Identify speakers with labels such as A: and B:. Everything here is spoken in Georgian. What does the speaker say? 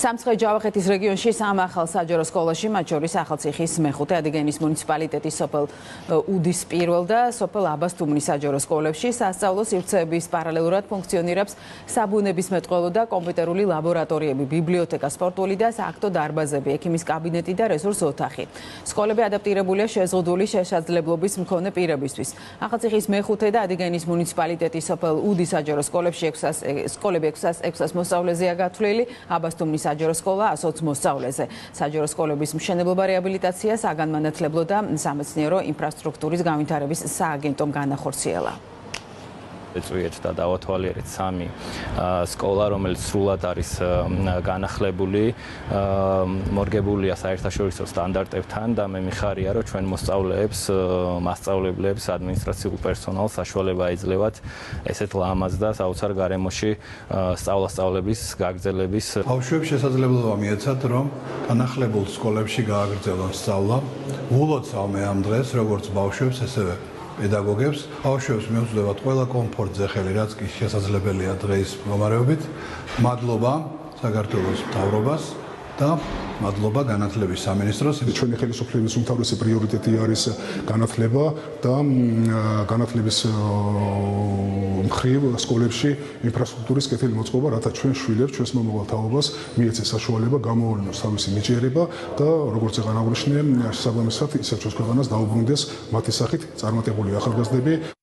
A: სამცხე-ჯავახეთის რეგიონში სამ ახალ საჯარო სკოლაში, მათ შორის ახალციხის მეხუთე, ადიგენის მუნიციპალიტეტის სოფელ უდის პირველ და სოფელ აბასთუმნის საჯარო სკოლებში სასწავლო სივრცეების პარალელურად ფუნქციონირებს საბუნებისმეტყველო და კომპიუტერული ლაბორატორიები, ბიბლიოთეკა, სპორტული და სააქტო დარბაზები, ექიმის კაბინეტი და რესურს ოთახი. სკოლები ადაპტირებულია შეზღუდული შესაძლებლობის მქონე პირებისთვის. ახალციხის მეხუთე და ადიგენის მუნიციპალიტეტის სოფელ უდის საჯარო სკოლებში 600 მოსწავლეზეა გათვლილი, აბასთუმნის საჯარო სკოლა 120 მოსწავლეზე. საჯარო სკოლების მშენებლობა, რეაბილიტაცია, საგანმანათლებლო და სამეცნიერო ინფრასტრუქტურის განვითარების სააგენტომ განახორციელა.
B: ეწვიეთ და დავათვალიერეთ სამი სკოლა, რომელიც სრულად არის განახლებული, მორგებულია საერთაშორისო სტანდარტებთან და მე მიხარია, რომ ჩვენ მოსწავლეებს, მასწავლებლებს, ადმინისტრაციულ პერსონალს საშუალება ეძლევათ ესეთ ლამაზ და საოცარ გარემოში სწავლასწავლების გაგრძელების.
C: ბავშვებს შესაძლებლობა მიეცათ, რომ განახლებულ სკოლებში გააგრძელონ სწავლა. ულოცავ მე ამ დღეს, როგორც ბავშვებს, ესევე პედაგოგებს, ბავშვებს მიუძლებათ ყველა კომფორტზე ხელი, რაც კი შესაძლებელია დღის მდგომარეობით. მადლობა საქართველოს მთავრობას და მადლობა განათლების სამინისტროს.
D: ჩვენი ხელისუფლების უმთავრესი პრიორიტეტი არის განათლება და განათლების მხრივ სკოლებში ინფრასტრუქტურის კეთილი მოწყობა, რათა ჩვენ შვილებს, ჩვენს მომავალ მიეცეს საშუალება გამოავლინოს თავისი ნიჭიერება და როგორც აღნიშნე, შესაბამისად ისევ ჩვენს ქვეყანას დაუბრუნდეს მათი სახით წარმატებული ახალგაზრდები.